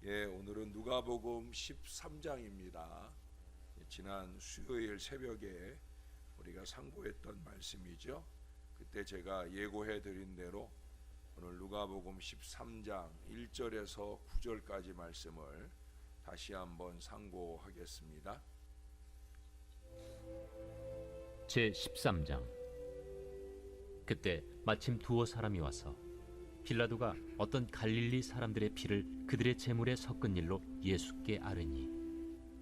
오늘은 누가복음 13장입니다. 지난 수요일 새벽에 우리가 상고했던 말씀이죠. 그때 제가 예고해 드린 대로 오늘 누가복음 13장 1절에서 9절까지 말씀을 다시 한번 상고하겠습니다. 제13장. 그때 마침 두어 사람이 와서 빌라도가 어떤 갈릴리 사람들의 피를 그들의 제물에 섞은 일로 예수께 아뢰니,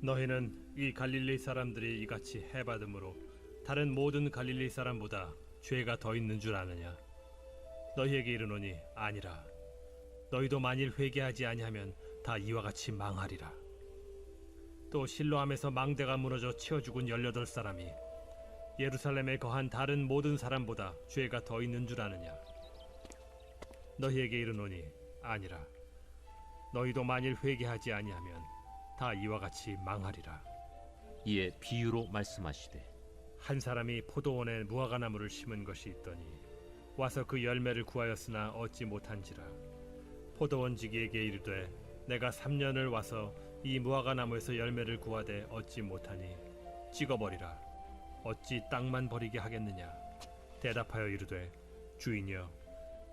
너희는 이 갈릴리 사람들이 이같이 해받음으로 다른 모든 갈릴리 사람보다 죄가 더 있는 줄 아느냐? 너희에게 이르노니 아니라. 너희도 만일 회개하지 아니하면 다 이와 같이 망하리라. 또 실로암에서 망대가 무너져 치어 죽은 18사람이 예루살렘에 거한 다른 모든 사람보다 죄가 더 있는 줄 아느냐? 너희에게 이르노니 아니라. 너희도 만일 회개하지 아니하면 다 이와 같이 망하리라. 이에 비유로 말씀하시되, 한 사람이 포도원에 무화과나무를 심은 것이 있더니 와서 그 열매를 구하였으나 얻지 못한지라. 포도원지기에게 이르되, 내가 3년을 와서 이 무화과나무에서 열매를 구하되 얻지 못하니 찍어버리라. 어찌 땅만 버리게 하겠느냐? 대답하여 이르되, 주인이여,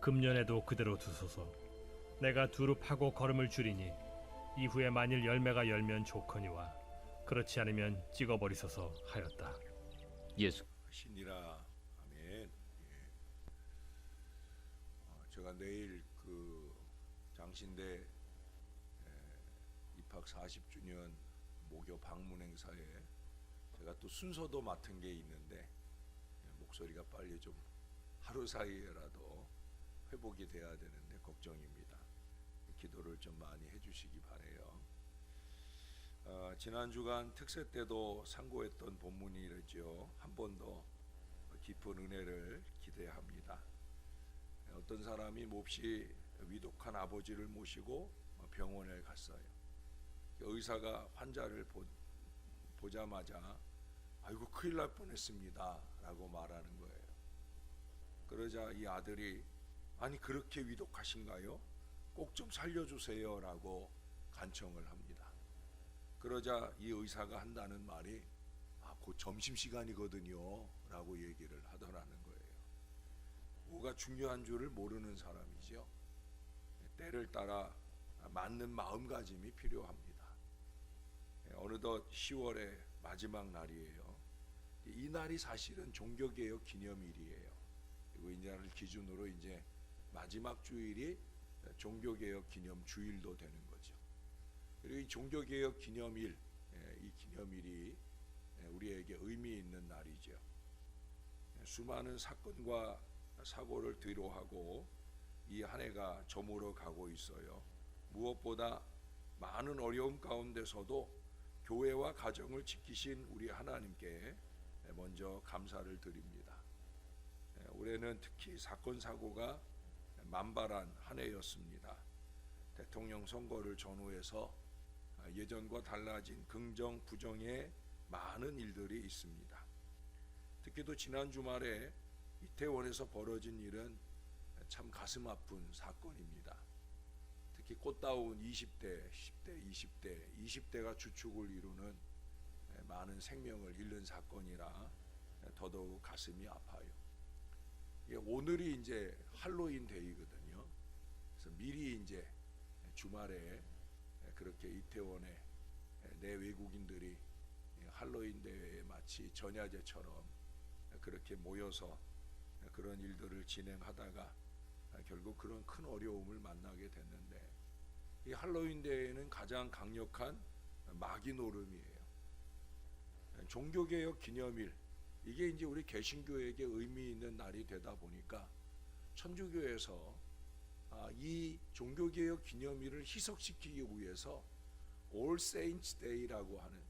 금년에도 그대로 두소서. 내가 두루 파고 거름을 줄이니 이후에 만일 열매가 열면 좋거니와 그렇지 않으면 찍어버리소서 하였다. 예수 하시니라. 아멘. 제가 내일 그 장신대 입학 40주년 모교 방문 행사에 제가 또 순서도 맡은 게 있는데 목소리가 빨리 좀 하루 사이에라도 회복이 돼야 되는데 걱정입니다. 기도를 좀 많이 해주시기 바래요. 지난 주간 특세 때도 상고했던 본문이죠. 한 번 더 깊은 은혜를 기대합니다. 어떤 사람이 몹시 위독한 아버지를 모시고 병원에 갔어요. 의사가 환자를 보자마자 아이고 큰일 날 뻔했습니다 라고 말하는 거예요. 그러자 이 아들이 아니 그렇게 위독하신가요? 꼭 좀 살려주세요 라고 간청을 합니다. 그러자 이 의사가 한다는 말이 곧 점심시간이거든요 라고 얘기를 하더라는 거예요. 뭐가 중요한 줄을 모르는 사람이죠. 때를 따라 맞는 마음가짐이 필요합니다. 어느덧 10월의 마지막 날이에요. 이 날이 사실은 종교개혁 기념일이에요. 그리고 이날을 기준으로 이제 마지막 주일이 종교개혁 기념 주일도 되는 거죠. 그리고 이 종교개혁 기념일, 이 기념일이 우리에게 의미 있는 날이죠. 수많은 사건과 사고를 뒤로하고 이 한 해가 저물어 가고 있어요. 무엇보다 많은 어려움 가운데서도 교회와 가정을 지키신 우리 하나님께 먼저 감사를 드립니다. 올해는 특히 사건 사고가 만발한 한 해였습니다. 대통령 선거를 전후해서 예전과 달라진 긍정 부정의 많은 일들이 있습니다. 특히 또 지난 주말에 이태원에서 벌어진 일은 참 가슴 아픈 사건입니다. 특히 꽃다운 20대, 10대, 20대가 주축을 이루는 많은 생명을 잃는 사건이라 더더욱 가슴이 아파요. 오늘이 이제 할로윈 데이거든요. 그래서 미리 이제 주말에 그렇게 이태원에 내 외국인들이 할로윈 대회에 마치 전야제처럼 그렇게 모여서 그런 일들을 진행하다가 결국 그런 큰 어려움을 만나게 됐는데, 이 할로윈 대회는 가장 강력한 마귀 노름이에요. 종교개혁 기념일, 이게 이제 우리 개신교에게 의미 있는 날이 되다 보니까 천주교에서 이 종교개혁 기념일을 희석시키기 위해서 All Saints Day라고 하는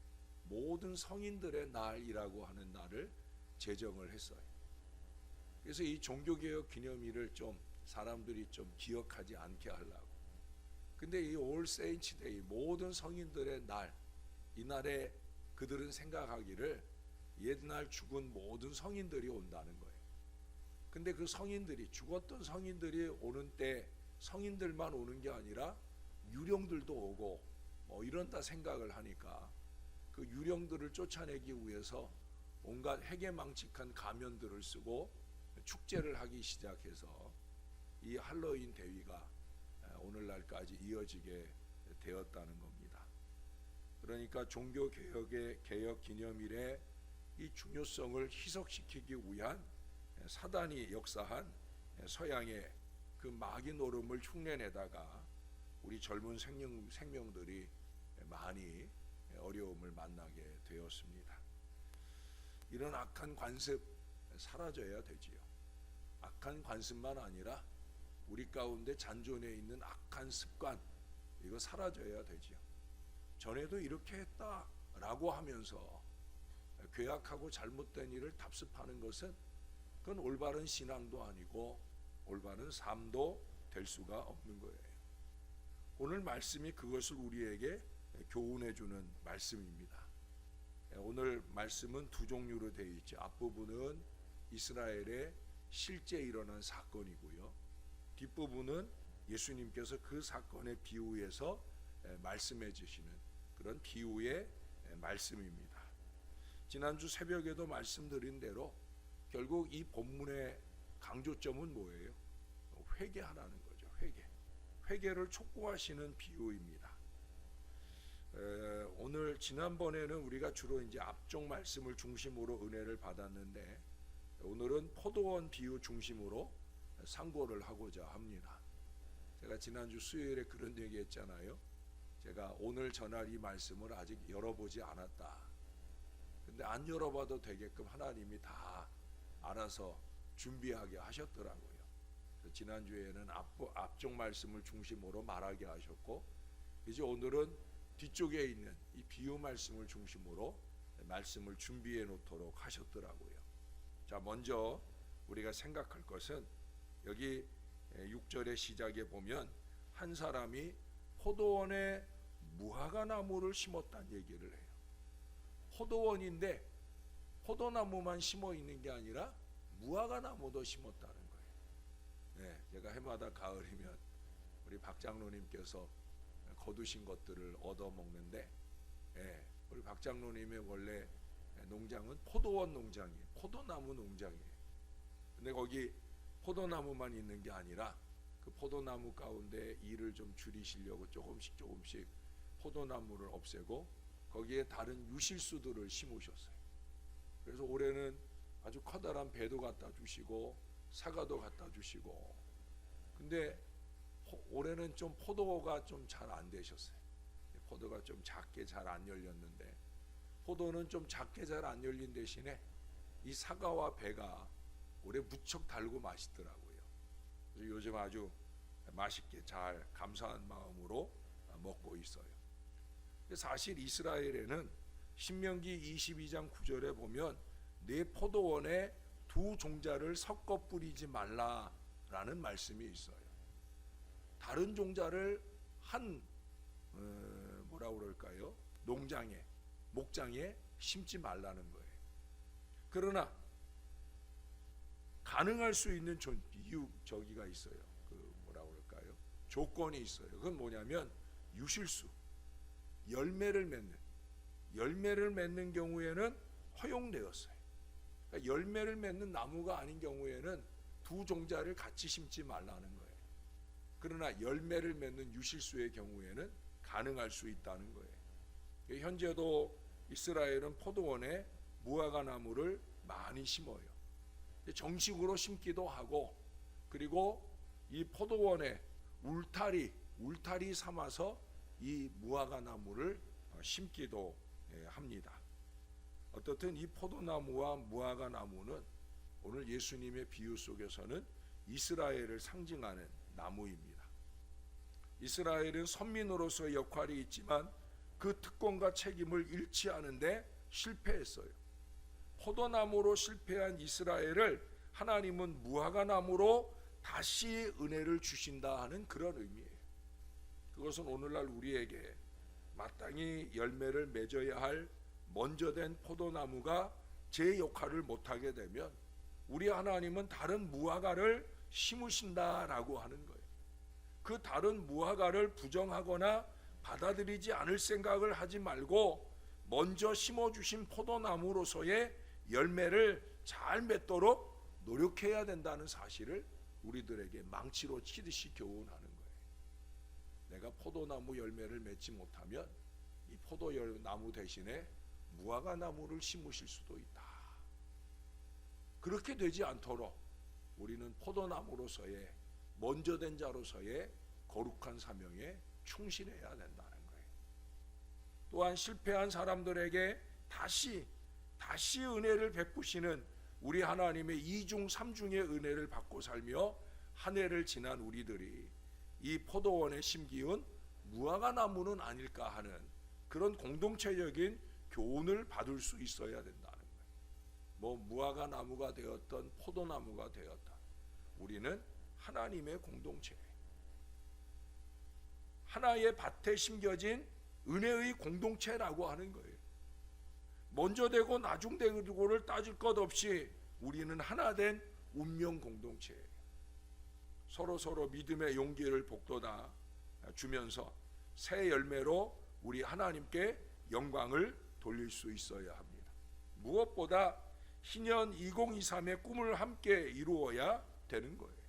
모든 성인들의 날이라고 하는 날을 제정을 했어요. 그래서 이 종교개혁 기념일을 좀 사람들이 좀 기억하지 않게 하려고. 근데 이 All Saints Day, 모든 성인들의 날, 이 날에 그들은 생각하기를 옛날 죽은 모든 성인들이 온다는 거예요. 근데 그 성인들이, 죽었던 성인들이 오는 때 성인들만 오는 게 아니라 유령들도 오고 뭐 이런다 생각을 하니까 그 유령들을 쫓아내기 위해서 온갖 해괴망측한 가면들을 쓰고 축제를 하기 시작해서 이 할로윈 대위가 오늘날까지 이어지게 되었다는 겁니다. 그러니까 종교 개혁 기념일의 이 중요성을 희석시키기 위한 사단이 역사한 서양의 그 마귀 노름을 흉내내다가 우리 젊은 생명들이 많이 어려움을 만나게 되었습니다. 이런 악한 관습 사라져야 되지요. 악한 관습만 아니라 우리 가운데 잔존해 있는 악한 습관, 이거 사라져야 되지요. 전에도 이렇게 했다라고 하면서 괴악하고 잘못된 일을 답습하는 것은 그건 올바른 신앙도 아니고 올바른 삶도 될 수가 없는 거예요. 오늘 말씀이 그것을 우리에게 교훈해 주는 말씀입니다. 오늘 말씀은 두 종류로 되어 있죠. 앞부분은 이스라엘에 실제 일어난 사건이고요. 뒷부분은 예수님께서 그 사건에 비유해서 말씀해 주시는 그런 비유의 말씀입니다. 지난주 새벽에도 말씀드린 대로 결국 이 본문의 강조점은 뭐예요? 회개하라는 거죠. 회개를 촉구하시는 비유입니다. 오늘 지난번에는 우리가 주로 이제 앞쪽 말씀을 중심으로 은혜를 받았는데 오늘은 포도원 비유 중심으로 상고를 하고자 합니다. 제가 지난주 수요일에 그런 얘기했잖아요. 제가 오늘 전할 이 말씀을 아직 열어보지 않았다. 근데 안 열어봐도 되게끔 하나님이 다 알아서 준비하게 하셨더라고요. 지난주에는 앞쪽 말씀을 중심으로 말하게 하셨고 이제 오늘은 뒤쪽에 있는 이 비유 말씀을 중심으로 말씀을 준비해 놓도록 하셨더라고요. 자, 먼저 우리가 생각할 것은 여기 6절의 시작에 보면 한 사람이 포도원에 무화과 나무를 심었다는 얘기를 해요. 포도원인데 포도나무만 심어 있는 게 아니라 무화과 나무도 심었다는 거예요. 네, 제가 해마다 가을이면 우리 박 장로님께서 거두신 것들을 얻어 먹는데, 우리 박 장로님의 원래 농장은 포도원 농장이에요. 포도나무 농장이에요. 근데 거기 포도나무만 있는 게 아니라 그 포도나무 가운데 일을 좀 줄이시려고 조금씩 포도나무를 없애고 거기에 다른 유실수들을 심으셨어요. 그래서 올해는 아주 커다란 배도 갖다 주시고 사과도 갖다 주시고, 근데 올해는 좀 포도가 좀 잘 안 되셨어요. 포도가 좀 작게 잘 안 열렸는데, 포도는 좀 작게 잘 안 열린 대신에 이 사과와 배가 올해 무척 달고 맛있더라고요. 그래서 요즘 아주 맛있게 잘 감사한 마음으로 먹고 있어요. 사실 이스라엘에는 신명기 22장 9절에 보면 내 포도원에 두 종자를 섞어 뿌리지 말라라는 말씀이 있어요. 다른 종자를 한 농장에, 목장에 심지 말라는 거예요. 그러나 가능할 수 있는 저기가 있어요. 조건이 있어요. 그건 뭐냐면 유실수, 열매를 맺는 경우에는 허용되었어요. 그러니까 열매를 맺는 나무가 아닌 경우에는 두 종자를 같이 심지 말라는 거예요. 그러나 열매를 맺는 유실수의 경우에는 가능할 수 있다는 거예요. 현재도 이스라엘은 포도원에 무화과 나무를 많이 심어요. 정식으로 심기도 하고, 그리고 이 포도원에 울타리 삼아서 이 무화과 나무를 심기도 합니다. 어떻든 이 포도나무와 무화과 나무는 오늘 예수님의 비유 속에서는 이스라엘을 상징하는 나무입니다. 이스라엘은 선민으로서의 역할이 있지만 그 특권과 책임을 잃지 않은데 실패했어요. 포도나무로 실패한 이스라엘을 하나님은 무화과 나무로 다시 은혜를 주신다 하는 그런 의미예요. 그것은 오늘날 우리에게 마땅히 열매를 맺어야 할 먼저 된 포도나무가 제 역할을 못하게 되면 우리 하나님은 다른 무화과를 심으신다라고 하는 거예요. 그 다른 무화과를 부정하거나 받아들이지 않을 생각을 하지 말고 먼저 심어주신 포도나무로서의 열매를 잘 맺도록 노력해야 된다는 사실을 우리들에게 망치로 치듯이 교훈하는 거예요. 내가 포도나무 열매를 맺지 못하면 이 포도나무 대신에 무화과 나무를 심으실 수도 있다. 그렇게 되지 않도록 우리는 포도나무로서의 먼저 된 자로서의 거룩한 사명에 충실해야 된다는 거예요. 또한 실패한 사람들에게 다시 은혜를 베푸시는 우리 하나님의 2중 3중의 은혜를 받고 살며 한 해를 지난 우리들이 이 포도원에 심기운 무화과 나무는 아닐까 하는 그런 공동체적인 교훈을 받을 수 있어야 된다는 거예요. 뭐 무화과 나무가 되었던 포도나무가 되었던 우리는 하나님의 공동체, 하나의 밭에 심겨진 은혜의 공동체라고 하는 거예요. 먼저 되고 나중 되고를 따질 것 없이 우리는 하나 된 운명 공동체예요. 서로 믿음의 용기를 북돋아 주면서 새 열매로 우리 하나님께 영광을 돌릴 수 있어야 합니다. 무엇보다 희년 2023의 꿈을 함께 이루어야 되는 거예요.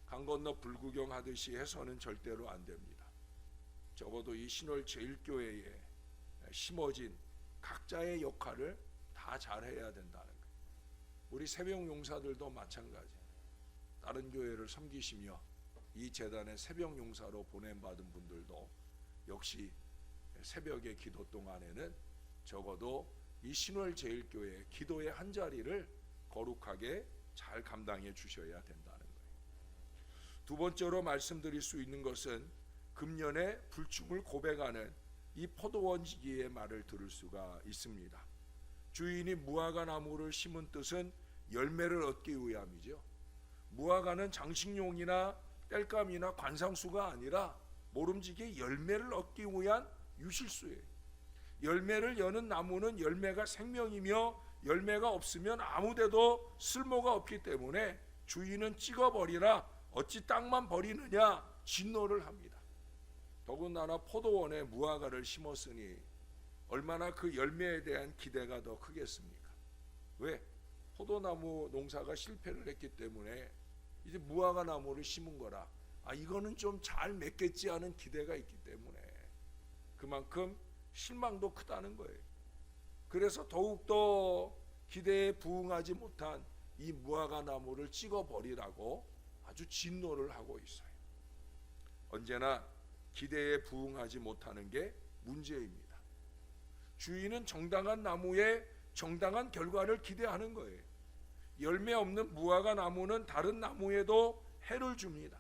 강 건너 불구경하듯이 해서는 절대로 안 됩니다. 적어도 이 신월 제일교회에 심어진 각자의 역할을 다 잘해야 된다는 거예요. 우리 새벽 용사들도 마찬가지. 다른 교회를 섬기시며 이 재단의 새벽 용사로 보냄받은 분들도 역시 새벽의 기도 동안에는 적어도 이 신월 제일교회 기도의 한 자리를 거룩하게 잘 감당해 주셔야 된다는 거예요. 두 번째로 말씀드릴 수 있는 것은 금년에 불충을 고백하는 이 포도원지기의 말을 들을 수가 있습니다. 주인이 무화과 나무를 심은 뜻은 열매를 얻기 위함이죠. 무화과는 장식용이나 땔감이나 관상수가 아니라 모름지기 열매를 얻기 위한 유실수예요. 열매를 여는 나무는 열매가 생명이며 열매가 없으면 아무데도 쓸모가 없기 때문에 주인은 찍어버리라 어찌 땅만 버리느냐 진노를 합니다. 더군다나 포도원에 무화과를 심었으니 얼마나 그 열매에 대한 기대가 더 크겠습니까? 왜? 포도나무 농사가 실패를 했기 때문에 이제 무화과 나무를 심은 거라 이거는 좀 잘 맺겠지 하는 기대가 있기 때문에 그만큼 실망도 크다는 거예요. 그래서 더욱더 기대에 부응하지 못한 이 무화과 나무를 찍어버리라고 아주 진노를 하고 있어요. 언제나 기대에 부응하지 못하는 게 문제입니다. 주인은 정당한 나무에 정당한 결과를 기대하는 거예요. 열매 없는 무화과 나무는 다른 나무에도 해를 줍니다.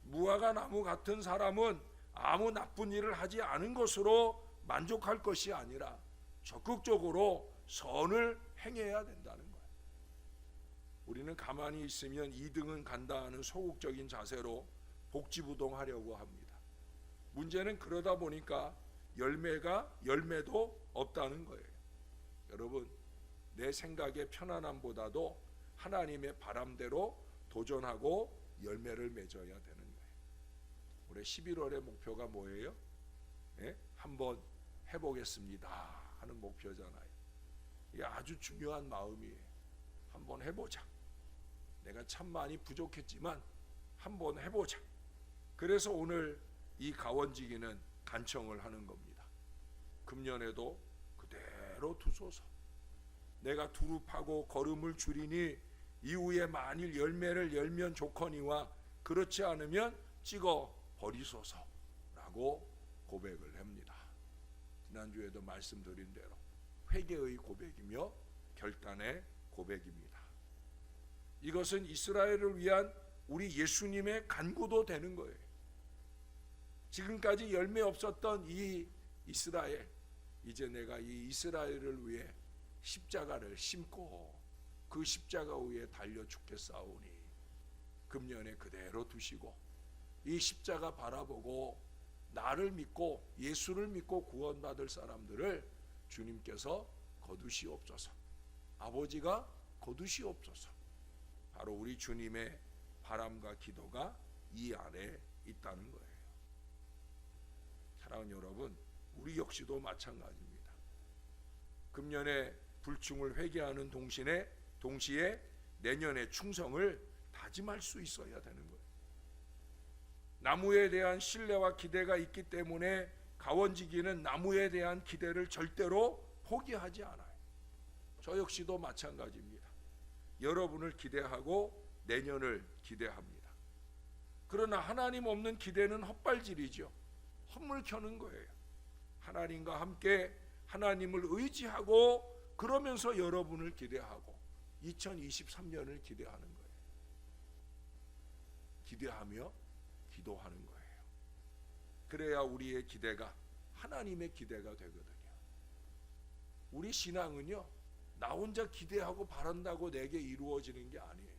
무화과 나무 같은 사람은 아무 나쁜 일을 하지 않은 것으로 만족할 것이 아니라 적극적으로 선을 행해야 된다는 거예요. 우리는 가만히 있으면 2등은 간다 하는 소극적인 자세로 복지부동하려고 합니다. 문제는 그러다 보니까 열매도 없다는 거예요. 여러분, 내 생각의 편안함보다도 하나님의 바람대로 도전하고 열매를 맺어야 되는 거예요. 올해 11월의 목표가 뭐예요? 한번 해보겠습니다 하는 목표잖아요. 이게 아주 중요한 마음이에요. 한번 해보자. 내가 참 많이 부족했지만 한번 해보자. 그래서 오늘 이 가원지기는 간청을 하는 겁니다. 금년에도 그대로 두소서. 내가 두릅하고 걸음을 줄이니 이후에 만일 열매를 열면 좋거니와 그렇지 않으면 찍어 버리소서라고 고백을 합니다. 지난주에도 말씀드린 대로 회개의 고백이며 결단의 고백입니다. 이것은 이스라엘을 위한 우리 예수님의 간구도 되는 거예요. 지금까지 열매 없었던 이 이스라엘, 이제 내가 이 이스라엘을 위해 십자가를 심고 그 십자가 위에 달려 죽겠사오니 금년에 그대로 두시고 이 십자가 바라보고 나를 믿고 예수를 믿고 구원받을 사람들을 주님께서 거두시옵소서. 아버지가 거두시옵소서. 바로 우리 주님의 바람과 기도가 이 안에 있다는 거예요. 사랑하는 여러분, 우리 역시도 마찬가지입니다. 금년에 불충을 회개하는 동시에 내년의 충성을 다짐할 수 있어야 되는 거예요. 나무에 대한 신뢰와 기대가 있기 때문에 가원지기는 나무에 대한 기대를 절대로 포기하지 않아요. 저 역시도 마찬가지입니다. 여러분을 기대하고 내년을 기대합니다. 그러나 하나님 없는 기대는 헛발질이죠. 헛물 켜는 거예요. 하나님과 함께 하나님을 의지하고 그러면서 여러분을 기대하고 2023년을 기대하는 거예요. 기대하며 기도하는 거예요. 그래야 우리의 기대가 하나님의 기대가 되거든요. 우리 신앙은요, 나 혼자 기대하고 바란다고 내게 이루어지는 게 아니에요.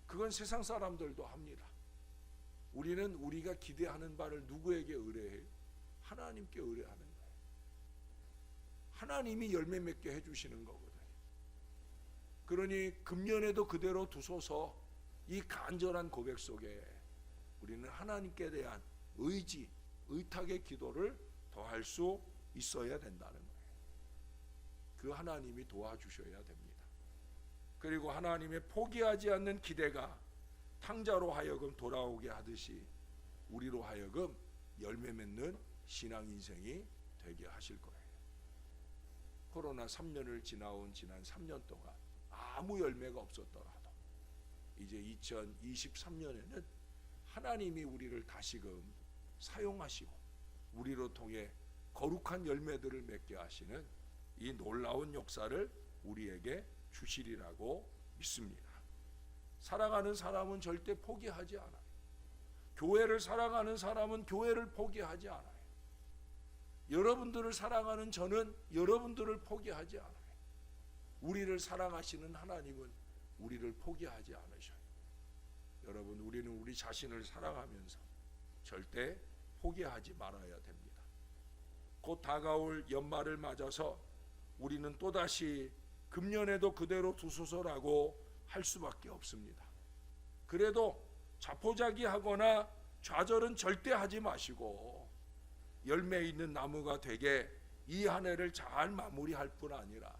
그건 세상 사람들도 합니다. 우리는 우리가 기대하는 바를 누구에게 의뢰해요? 하나님께 의뢰하는 거예요. 하나님이 열매 맺게 해주시는 거거든요. 그러니 금년에도 그대로 두소서. 이 간절한 고백 속에 우리는 하나님께 대한 의지, 의탁의 기도를 더할 수 있어야 된다는 거예요. 그 하나님이 도와주셔야 됩니다. 그리고 하나님의 포기하지 않는 기대가 탕자로 하여금 돌아오게 하듯이 우리로 하여금 열매 맺는 신앙 인생이 되게 하실 거예요. 코로나 3년을 지나온 지난 3년 동안 아무 열매가 없었더라도 이제 2023년에는 하나님이 우리를 다시금 사용하시고 우리로 통해 거룩한 열매들을 맺게 하시는 이 놀라운 역사를 우리에게 주시리라고 믿습니다. 살아가는 사람은 절대 포기하지 않아요. 교회를 사랑하는 사람은 교회를 포기하지 않아요. 여러분들을 사랑하는 저는 여러분들을 포기하지 않아요. 우리를 사랑하시는 하나님은 우리를 포기하지 않으셔요. 여러분, 우리는 우리 자신을 사랑하면서 절대 포기하지 말아야 됩니다. 곧 다가올 연말을 맞아서 우리는 또다시 금년에도 그대로 두소서라고 할 수밖에 없습니다. 그래도 자포자기하거나 좌절은 절대 하지 마시고 열매 있는 나무가 되게 이 한 해를 잘 마무리할 뿐 아니라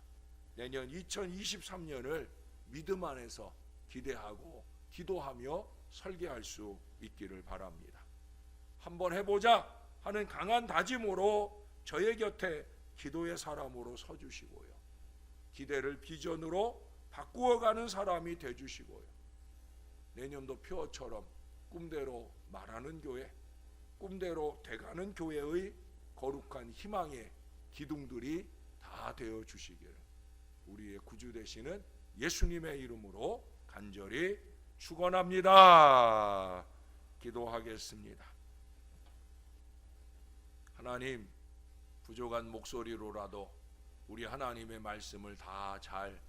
내년 2023년을 믿음 안에서 기대하고 기도하며 설계할 수 있기를 바랍니다. 한번 해보자 하는 강한 다짐으로 저의 곁에 기도의 사람으로 서주시고요. 기대를 비전으로 바꾸어가는 사람이 되주시고요. 내년도 표어처럼 꿈대로 말하는 교회, 꿈대로 돼가는 교회의 거룩한 희망의 기둥들이 다 되어 주시기를 우리의 구주 되시는 예수님의 이름으로 간절히 축원합니다. 기도하겠습니다. 하나님, 부족한 목소리로라도 우리 하나님의 말씀을 다 잘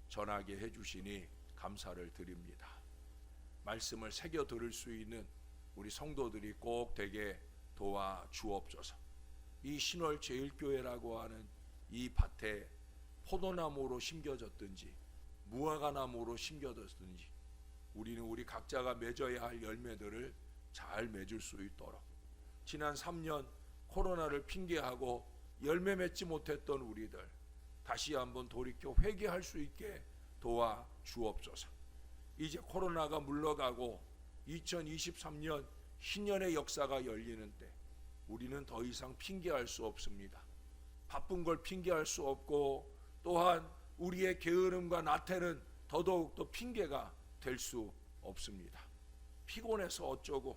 전하게 해주시니 감사를 드립니다. 말씀을 새겨 들을 수 있는 우리 성도들이 꼭 되게 도와 주옵소서. 이 신월 제일교회라고 하는 이 밭에 포도나무로 심겨졌든지 무화과나무로 심겨졌든지 우리는 우리 각자가 맺어야 할 열매들을 잘 맺을 수 있도록 지난 3년 코로나를 핑계하고 열매 맺지 못했던 우리들 다시 한번 돌이켜 회개할 수 있게 도와 주옵소서. 이제 코로나가 물러가고 2023년 신년의 역사가 열리는 때 우리는 더 이상 핑계할 수 없습니다. 바쁜 걸 핑계할 수 없고 또한 우리의 게으름과 나태는 더더욱더 핑계가 될 수 없습니다. 피곤해서 어쩌고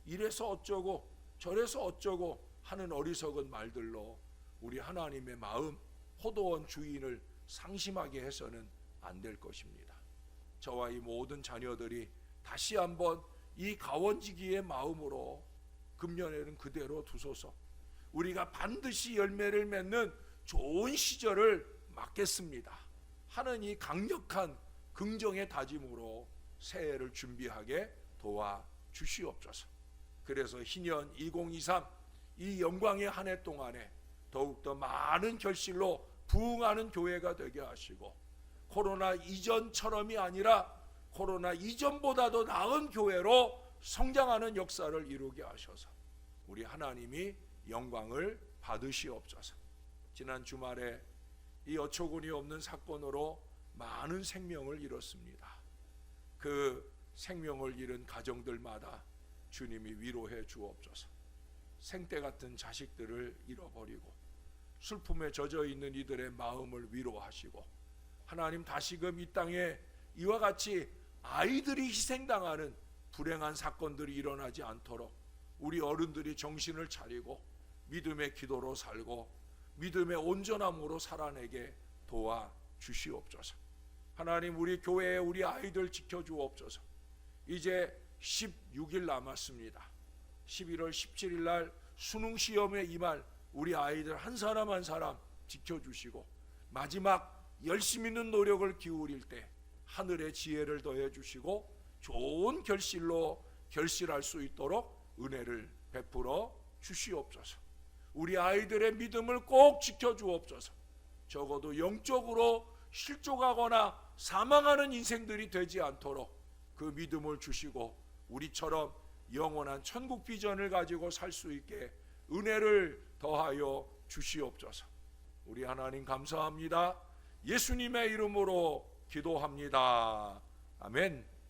이래서 어쩌고 저래서 어쩌고 하는 어리석은 말들로 우리 하나님의 마음 포도원 주인을 상심하게 해서는 안 될 것입니다. 저와 이 모든 자녀들이 다시 한번 이 가원지기의 마음으로 금년에는 그대로 두소서. 우리가 반드시 열매를 맺는 좋은 시절을 맞겠습니다 하는 이 강력한 긍정의 다짐으로 새해를 준비하게 도와 주시옵소서. 그래서 희년 2023 이 영광의 한 해 동안에 더욱더 많은 결실로 부흥하는 교회가 되게 하시고 코로나 이전처럼이 아니라 코로나 이전보다도 나은 교회로 성장하는 역사를 이루게 하셔서 우리 하나님이 영광을 받으시옵소서. 지난 주말에 이 어처구니 없는 사건으로 많은 생명을 잃었습니다. 그 생명을 잃은 가정들마다 주님이 위로해 주옵소서. 생때 같은 자식들을 잃어버리고 슬픔에 젖어 있는 이들의 마음을 위로하시고, 하나님 다시금 이 땅에 이와 같이 아이들이 희생당하는 불행한 사건들이 일어나지 않도록 우리 어른들이 정신을 차리고 믿음의 기도로 살고 믿음의 온전함으로 살아내게 도와주시옵소서. 하나님, 우리 교회에 우리 아이들 지켜주옵소서. 이제 16일 남았습니다. 11월 17일 날 수능 시험에 임할 우리 아이들 한 사람 한 사람 지켜주시고, 마지막 열심 있는 노력을 기울일 때 하늘의 지혜를 더해 주시고 좋은 결실로 결실할 수 있도록 은혜를 베풀어 주시옵소서. 우리 아이들의 믿음을 꼭 지켜주옵소서. 적어도 영적으로 실족하거나 사망하는 인생들이 되지 않도록 그 믿음을 주시고 우리처럼 영원한 천국 비전을 가지고 살 수 있게 은혜를 더하여 주시옵소서. 우리 하나님 감사합니다. 예수님의 이름으로 기도합니다. 아멘.